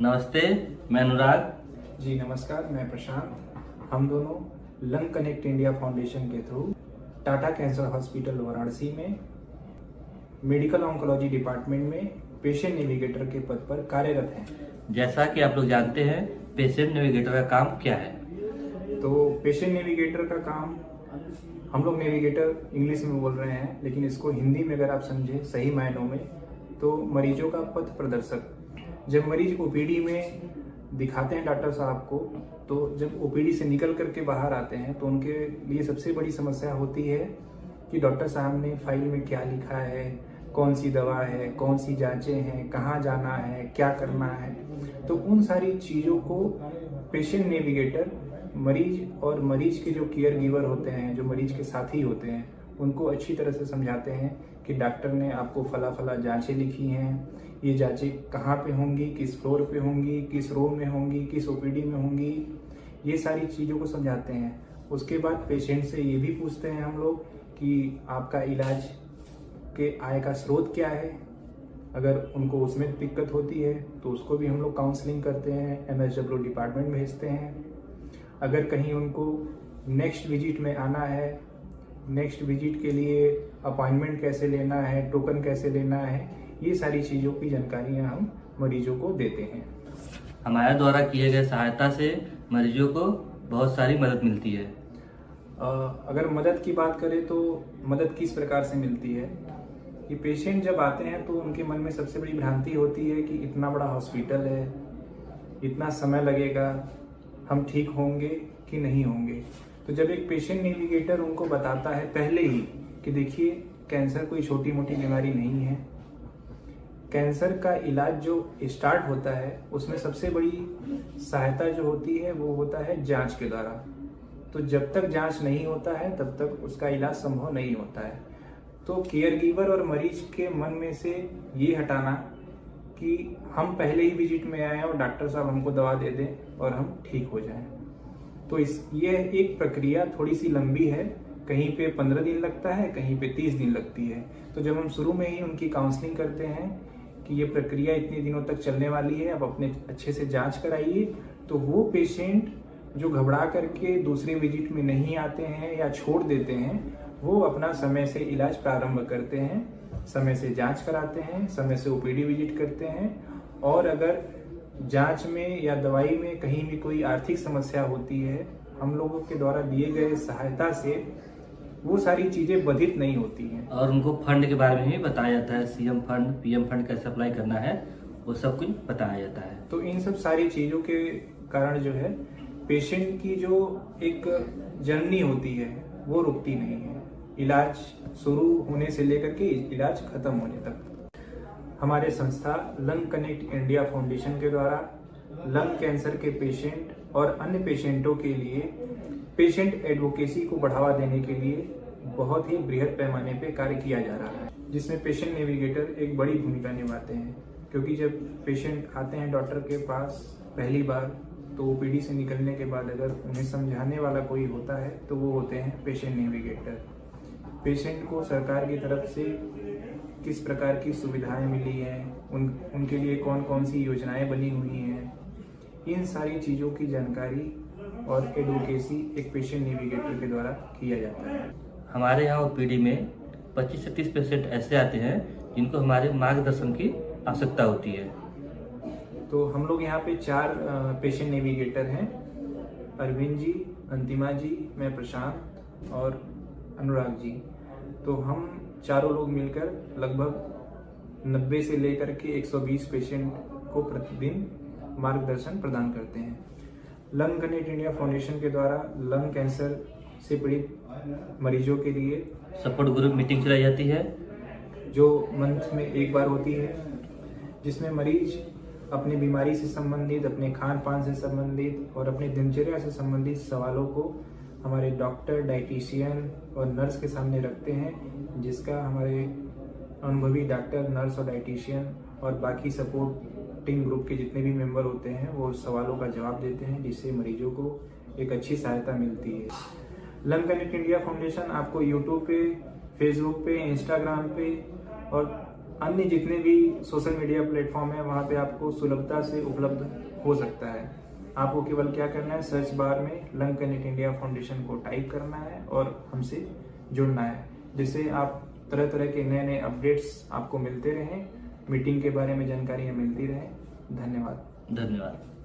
नमस्ते, मैं अनुराग। जी नमस्कार, मैं प्रशांत। हम दोनों लंग कनेक्ट इंडिया फाउंडेशन के through Tata cancer hospital Varanasi में मेडिकल ऑन्कोलॉजी डिपार्टमेंट में पेशेंट नेविगेटर के पद पर कार्यरत हैं। जैसा कि आप लोग जानते हैं, पेशेंट नेविगेटर का काम क्या है? तो पेशेंट नेविगेटर का काम, हम लोग नेविगेटर इंग्लिश में बोल रहे हैं, लेकिन इसको हिंदी में अगर आप समझें सही मायनों में तो मरीजों का पथ प्रदर्शक। जब मरीज ओपीडी में दिखाते हैं डॉक्टर साहब को, तो जब ओपीडी से निकल करके बाहर आते हैं तो उनके लिए सबसे बड़ी समस्या होती है कि डॉक्टर साहब ने फाइल में क्या लिखा है, कौन सी दवा है, कौन सी जांचें हैं, कहाँ जाना है, क्या करना है। तो उन सारी चीज़ों को पेशेंट नेविगेटर मरीज और मरीज के जो केयर गिवर होते हैं, जो मरीज के साथी होते हैं, उनको अच्छी तरह से समझाते हैं कि डॉक्टर ने आपको फला फला जांचें लिखी हैं, ये जांचें कहाँ पे होंगी, किस फ्लोर पे होंगी, किस रो में होंगी, किस ओपीडी में होंगी, ये सारी चीज़ों को समझाते हैं। उसके बाद पेशेंट से ये भी पूछते हैं हम लोग कि आपका इलाज के आय का स्रोत क्या है। अगर उनको उसमें दिक्कत होती है तो उसको भी हम लोग काउंसलिंग करते हैं, MSW डिपार्टमेंट भेजते हैं। अगर कहीं उनको नेक्स्ट विजिट में आना है, नेक्स्ट विजिट के लिए अपॉइंटमेंट कैसे लेना है, टोकन कैसे लेना है, ये सारी चीज़ों की जानकारियाँ हम मरीजों को देते हैं। हमारे द्वारा किए गए सहायता से मरीजों को बहुत सारी मदद मिलती है। अगर मदद की बात करें तो मदद किस प्रकार से मिलती है कि पेशेंट जब आते हैं तो उनके मन में सबसे बड़ी भ्रांति होती है कि इतना बड़ा हॉस्पिटल है, इतना समय लगेगा, हम ठीक होंगे कि नहीं होंगे। तो जब एक पेशेंट नेविगेटर उनको बताता है पहले ही कि देखिए, कैंसर कोई छोटी मोटी बीमारी नहीं है, कैंसर का इलाज जो स्टार्ट होता है उसमें सबसे बड़ी सहायता जो होती है वो होता है जांच के द्वारा। तो जब तक जांच नहीं होता है तब तक उसका इलाज संभव नहीं होता है। तो केयर गिवर और मरीज के मन में से ये हटाना कि हम पहले ही विजिट में आए और डॉक्टर साहब हमको दवा दे दें और हम ठीक हो जाएं। तो ये एक प्रक्रिया थोड़ी सी लंबी है, कहीं पे 15 दिन लगता है, कहीं पे 30 दिन लगती है। तो जब हम शुरू में ही उनकी काउंसलिंग करते हैं कि ये प्रक्रिया इतने दिनों तक चलने वाली है, अब अपने अच्छे से जांच कराइए, तो वो पेशेंट जो घबरा करके दूसरे विजिट में नहीं आते हैं या छोड़ देते हैं, वो अपना समय से इलाज प्रारंभ करते हैं, समय से जांच कराते हैं, समय से ओपीडी विजिट करते हैं। और अगर जांच में या दवाई में कहीं भी कोई आर्थिक समस्या होती है, हम लोगों के द्वारा दिए गए सहायता से वो सारी चीज़ें बाधित नहीं होती हैं। और उनको फंड के बारे में भी बताया जाता है, CM फंड, PM फंड कैसे अप्लाई करना है, वो सब कुछ बताया जाता है। तो इन सब सारी चीज़ों के कारण जो है पेशेंट की जो एक जर्नी होती है वो रुकती नहीं है, इलाज शुरू होने से लेकर के इलाज खत्म होने तक। हमारे संस्था लंग कनेक्ट इंडिया फाउंडेशन के द्वारा लंग कैंसर के पेशेंट और अन्य पेशेंटों के लिए पेशेंट एडवोकेसी को बढ़ावा देने के लिए बहुत ही बृहद पैमाने पे कार्य किया जा रहा है, जिसमें पेशेंट नेविगेटर एक बड़ी भूमिका निभाते हैं। क्योंकि जब पेशेंट आते हैं डॉक्टर के पास पहली बार, तो ओपीडी से निकलने के बाद अगर उन्हें समझाने वाला कोई होता है तो वो होते हैं पेशेंट नेविगेटर। पेशेंट को सरकार की तरफ से किस प्रकार की सुविधाएं मिली हैं, उनके लिए कौन कौन सी योजनाएं बनी हुई हैं, इन सारी चीज़ों की जानकारी और एडवोकेसी एक पेशेंट नेविगेटर के द्वारा किया जाता है। हमारे यहाँ ओपीडी में 25 से 30 पेशेंट ऐसे आते हैं जिनको हमारे मार्गदर्शन की आवश्यकता होती है। तो हम लोग यहाँ पे 4 पेशेंट नेविगेटर हैं, अरविंद जी, अंतिमा जी, मैं प्रशांत और अनुराग जी। तो हम चारों लोग मिलकर लगभग 90 से लेकर के 120 पेशेंट को प्रतिदिन मार्गदर्शन प्रदान करते हैं। लंग कनेक्ट इंडिया फाउंडेशन के द्वारा लंग कैंसर से पीड़ित मरीजों के लिए सपोर्ट ग्रुप मीटिंग चलाई जाती है, जो मंथ में एक बार होती है, जिसमें मरीज अपनी बीमारी से संबंधित, अपने खान पान से संबंधित और अपनी दिनचर्या से संबंधित सवालों को हमारे डॉक्टर, डाइटिशियन और नर्स के सामने रखते हैं, जिसका हमारे अनुभवी डॉक्टर, नर्स और डाइटिशियन और बाकी सपोर्टिंग ग्रुप के जितने भी मेंबर होते हैं वो सवालों का जवाब देते हैं, जिससे मरीजों को एक अच्छी सहायता मिलती है। लंग कनेक्ट इंडिया फाउंडेशन आपको यूट्यूब पे, फेसबुक पे, इंस्टाग्राम पे और अन्य जितने भी सोशल मीडिया प्लेटफॉर्म है वहाँ पे आपको सुलभता से उपलब्ध हो सकता है। आपको केवल क्या करना है, सर्च बार में लंग कनेक्ट इंडिया फाउंडेशन को टाइप करना है और हमसे जुड़ना है, जिससे आप तरह तरह के नए नए अपडेट्स आपको मिलते रहें, मीटिंग के बारे में जानकारियाँ मिलती रहें। धन्यवाद। धन्यवाद।